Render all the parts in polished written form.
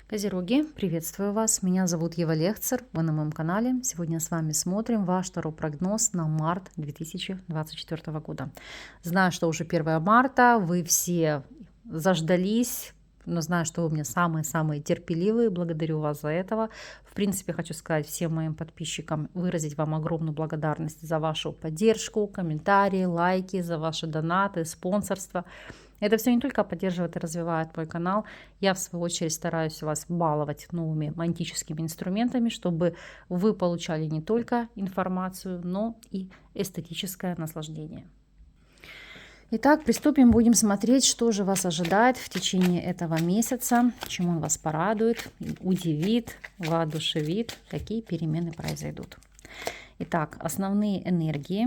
Козероги, приветствую вас. Меня зовут Ева Лехцер, вы на моем канале. Сегодня с вами смотрим ваш таро-прогноз на март 2024 года. Знаю, что уже 1 марта, вы все заждались, но знаю, что вы у меня самые-самые терпеливые. Благодарю вас за этого. В принципе, хочу сказать всем моим подписчикам, выразить вам огромную благодарность за вашу поддержку, комментарии, лайки, за ваши донаты, спонсорство. Это все не только поддерживает и развивает мой канал, я в свою очередь стараюсь вас баловать новыми магическими инструментами, чтобы вы получали не только информацию, но и эстетическое наслаждение. Итак, приступим, будем смотреть, что же вас ожидает в течение этого месяца, чему он вас порадует, удивит, воодушевит, какие перемены произойдут. Итак, основные энергии,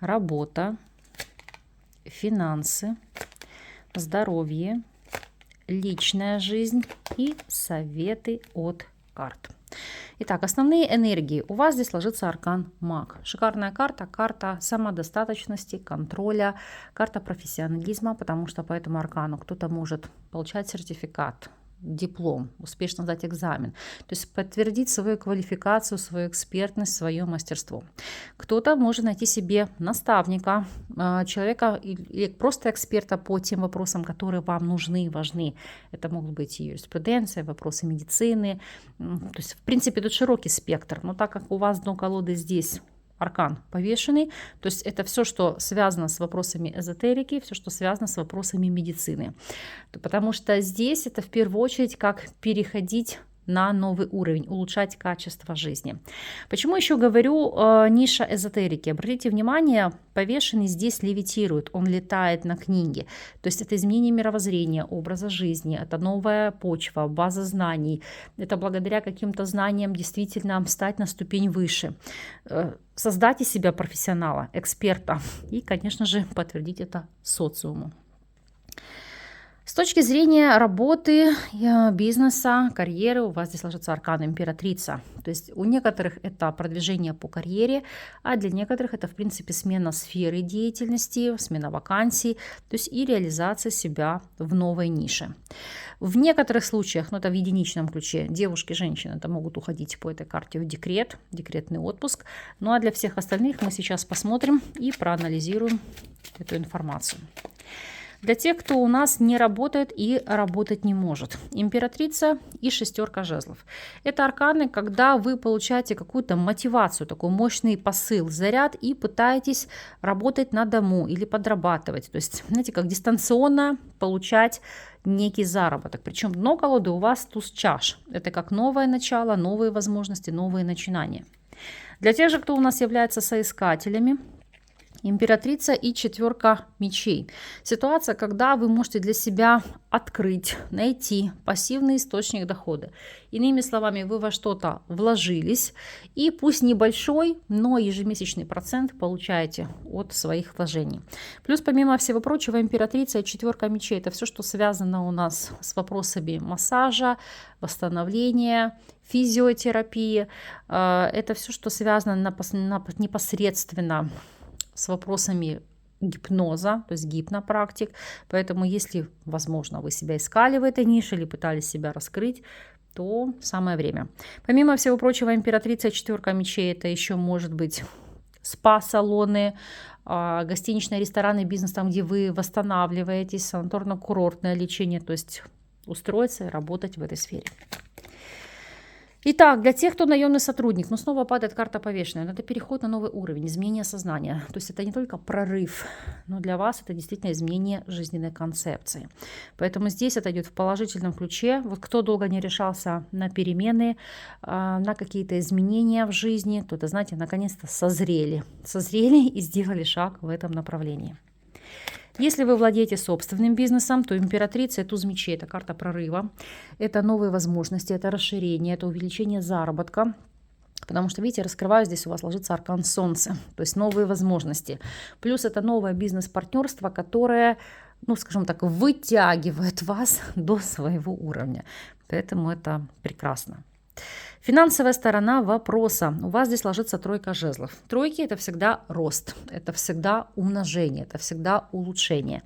работа, финансы, здоровье, личная жизнь и советы от карт. Итак, основные энергии. У вас здесь ложится аркан Маг. Шикарная карта, карта самодостаточности, контроля, карта профессионализма, потому что по этому аркану кто-то может получать сертификат, диплом, успешно сдать экзамен, то есть подтвердить свою квалификацию, свою экспертность, свое мастерство. Кто-то может найти себе наставника, человека или просто эксперта по тем вопросам, которые вам нужны и важны. Это могут быть и юриспруденция, вопросы медицины, то есть в принципе тут широкий спектр, но так как у вас дно колоды здесь аркан повешенный, то есть это все, что связано с вопросами эзотерики, все, что связано с вопросами медицины. Потому что здесь это в первую очередь как переходить на новый уровень, улучшать качество жизни. Почему еще говорю ниша эзотерики? Обратите внимание, повешенный здесь левитирует, он летает на книге. То есть это изменение мировоззрения, образа жизни, это новая почва, база знаний. Это благодаря каким-то знаниям действительно встать на ступень выше. Создать из себя профессионала, эксперта и, конечно же, подтвердить это социуму. С точки зрения работы, бизнеса, карьеры, у вас здесь ложится аркан императрица. То есть у некоторых это продвижение по карьере, а для некоторых это, в принципе, смена сферы деятельности, смена вакансий, то есть и реализация себя в новой нише. В некоторых случаях, это в единичном ключе, девушки, женщины это могут уходить по этой карте в декрет, декретный отпуск. Ну а для всех остальных мы сейчас посмотрим и проанализируем эту информацию. Для тех, кто у нас не работает и работать не может. Императрица и шестерка жезлов. Это арканы, когда вы получаете какую-то мотивацию, такой мощный посыл, заряд и пытаетесь работать на дому или подрабатывать. То есть, знаете, как дистанционно получать некий заработок. Причем дно колоды у вас туз чаш. Это как новое начало, новые возможности, новые начинания. Для тех же, кто у нас является соискателями, императрица и четверка мечей. Ситуация, когда вы можете для себя открыть, найти пассивный источник дохода. Иными словами, вы во что-то вложились, и пусть небольшой, но ежемесячный процент получаете от своих вложений. Плюс, помимо всего прочего, императрица и четверка мечей – это все, что связано у нас с вопросами массажа, восстановления, физиотерапии. Это все, что связано непосредственно с вопросами гипноза, то есть гипнопрактик. Поэтому, если, возможно, вы себя искали в этой нише или пытались себя раскрыть, то самое время. Помимо всего прочего, императрица и четверка мечей – это еще может быть спа-салоны, гостиничные рестораны, бизнес, там, где вы восстанавливаетесь, санаторно-курортное лечение, то есть устроиться и работать в этой сфере. Итак, для тех, кто наемный сотрудник, снова падает карта повешенная. Это переход на новый уровень, изменение сознания. То есть это не только прорыв, но для вас это действительно изменение жизненной концепции. Поэтому здесь это идет в положительном ключе. Вот кто долго не решался на перемены, на какие-то изменения в жизни, то это, знаете, наконец-то созрели и сделали шаг в этом направлении. Если вы владеете собственным бизнесом, то императрица и туз мечей – это карта прорыва, это новые возможности, это расширение, это увеличение заработка. Потому что, видите, раскрываю, здесь у вас ложится аркан солнца, то есть новые возможности. Плюс это новое бизнес-партнерство, которое, скажем так, вытягивает вас до своего уровня. Поэтому это прекрасно. Финансовая сторона вопроса. У вас здесь ложится тройка жезлов. Тройки – это всегда рост, это всегда умножение, это всегда улучшение.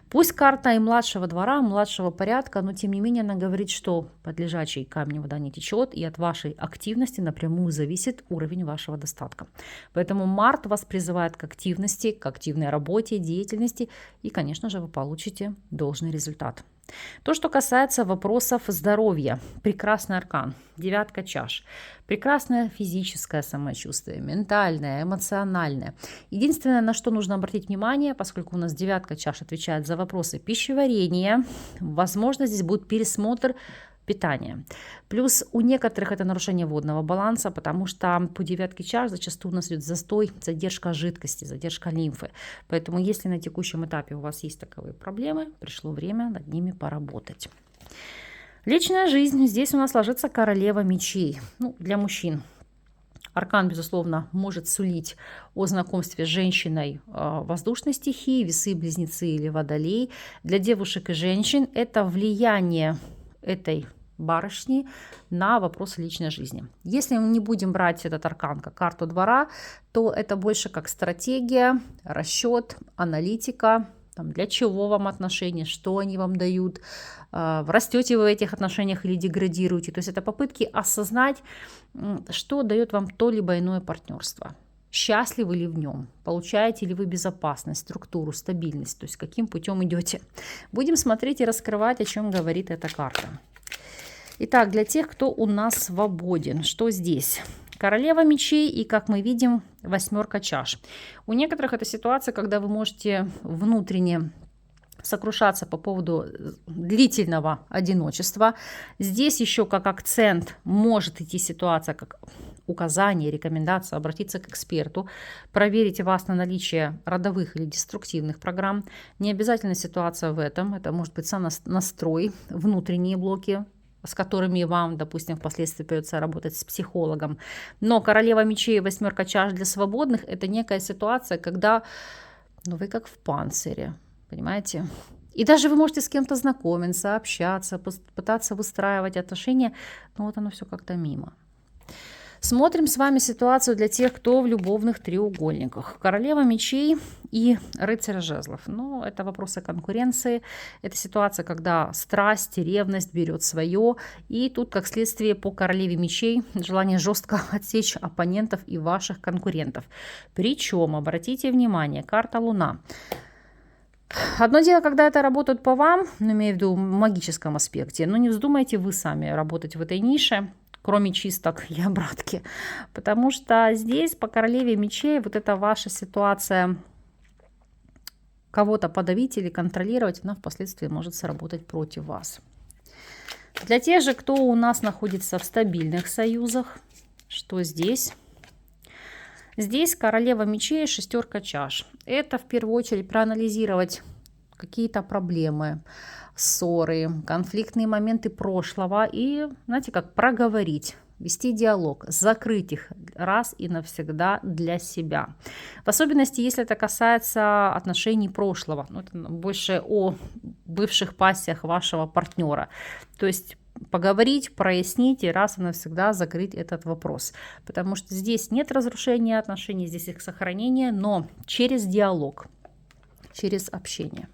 Пусть карта и младшего двора, младшего порядка, но тем не менее она говорит, что под лежачий камень вода не течет, и от вашей активности напрямую зависит уровень вашего достатка. Поэтому Март вас призывает к активности, к активной работе, деятельности, и, конечно же, вы получите должный результат. То, что касается вопросов здоровья. Прекрасный аркан, девятка чаш. Прекрасное физическое самочувствие, ментальное, эмоциональное. Единственное, на что нужно обратить внимание, поскольку у нас девятка чаш отвечает за вопросы пищеварения, возможно, здесь будет пересмотр питания. Плюс у некоторых это нарушение водного баланса, потому что по девятке чаш зачастую у нас идет застой, задержка жидкости, задержка лимфы. Поэтому если на текущем этапе у вас есть таковые проблемы, пришло время над ними поработать. Личная жизнь. Здесь у нас ложится королева мечей. Для мужчин. Аркан, безусловно, может сулить о знакомстве с женщиной воздушной стихии, весы, близнецы или водолей. Для девушек и женщин это влияние этой барышни на вопросы личной жизни. Если мы не будем брать этот аркан как карту двора, то это больше как стратегия, расчет, аналитика. Для чего вам отношения, что они вам дают, растете вы в этих отношениях или деградируете. То есть это попытки осознать, что дает вам то либо иное партнерство. Счастливы ли в нем? Получаете ли вы безопасность, структуру, стабильность? То есть каким путем идете? Будем смотреть и раскрывать, о чем говорит эта карта. Итак, для тех, кто у нас свободен, что здесь? Королева мечей и, как мы видим, восьмерка чаш. У некоторых это ситуация, когда вы можете внутренне сокрушаться по поводу длительного одиночества. Здесь еще как акцент может идти ситуация, как указание, рекомендация обратиться к эксперту, проверить вас на наличие родовых или деструктивных программ. Не обязательно ситуация в этом, это может быть сам настрой, внутренние блоки, с которыми вам, допустим, впоследствии придется работать с психологом. Но королева мечей и восьмерка чаш для свободных – это некая ситуация, когда вы как в панцире, понимаете? И даже вы можете с кем-то знакомиться, общаться, пытаться выстраивать отношения, но вот оно все как-то мимо. Смотрим с вами ситуацию для тех, кто в любовных треугольниках. Королева мечей и рыцарь жезлов. Это вопросы конкуренции. Это ситуация, когда страсть, ревность берет свое. И тут, как следствие, по королеве мечей желание жестко отсечь оппонентов и ваших конкурентов. Причем, обратите внимание, карта Луна. Одно дело, когда это работает по вам, имею в виду в магическом аспекте, но не вздумайте вы сами работать в этой нише, кроме чисток и обратки. Потому что здесь по королеве мечей вот эта ваша ситуация кого-то подавить или контролировать, она впоследствии может сработать против вас. Для тех же, кто у нас находится в стабильных союзах, что здесь? Здесь королева мечей и шестерка чаш. Это в первую очередь проанализировать какие-то проблемы, ссоры, конфликтные моменты прошлого и, знаете, как проговорить, вести диалог, закрыть их раз и навсегда для себя. В особенности, если это касается отношений прошлого, это больше о бывших пассиях вашего партнера. То есть поговорить, прояснить и раз и навсегда закрыть этот вопрос. Потому что здесь нет разрушения отношений, здесь их сохранение, но через диалог, через общение.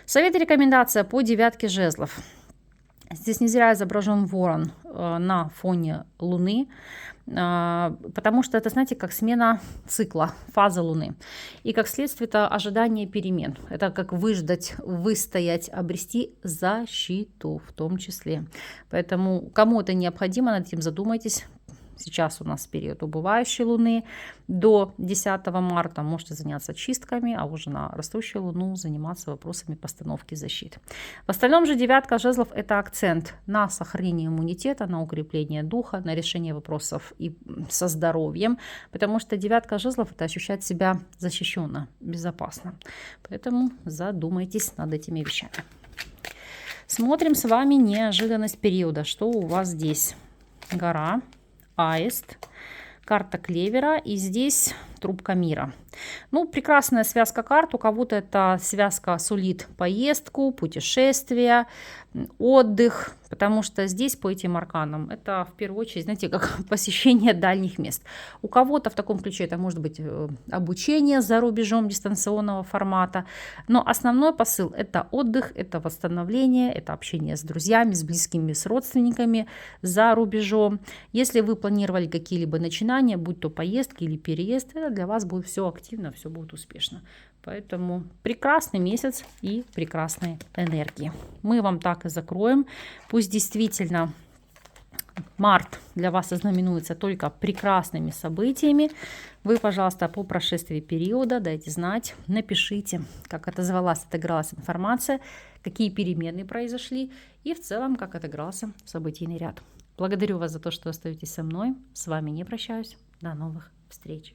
Совет и рекомендация по девятке жезлов. Здесь не зря изображен ворон на фоне Луны, потому что это, знаете, как смена цикла, фаза Луны. И как следствие это ожидание перемен. Это как выждать, выстоять, обрести защиту в том числе. Поэтому кому это необходимо, над этим задумайтесь. Сейчас у нас период убывающей Луны. До 10 марта можете заняться чистками, а уже на растущую Луну заниматься вопросами постановки защит. В остальном же девятка жезлов – это акцент на сохранение иммунитета, на укрепление духа, на решение вопросов и со здоровьем, потому что девятка жезлов – это ощущать себя защищенно, безопасно. Поэтому задумайтесь над этими вещами. Смотрим с вами неожиданность периода. Что у вас здесь? Гора. Аист, карта клевера, и здесь трубка мира. Ну, прекрасная связка карт. У кого-то эта связка сулит поездку, путешествие, отдых, потому что здесь по этим арканам это в первую очередь, знаете, как посещение дальних мест. У кого-то в таком ключе это может быть обучение за рубежом дистанционного формата, но основной посыл – это отдых, это восстановление, это общение с друзьями, с близкими, с родственниками за рубежом. Если вы планировали какие-либо начинания, будь то поездки или переезд, это для вас будет все активно, все будет успешно. Поэтому прекрасный месяц и прекрасные энергии. Мы вам так и закроем. Пусть действительно март для вас ознаменуется только прекрасными событиями. Вы, пожалуйста, по прошествии периода дайте знать, напишите, как отозвалась, отыгралась информация, какие перемены произошли и в целом, как отыгрался событийный ряд. Благодарю вас за то, что остаетесь со мной. С вами не прощаюсь. До новых встреч.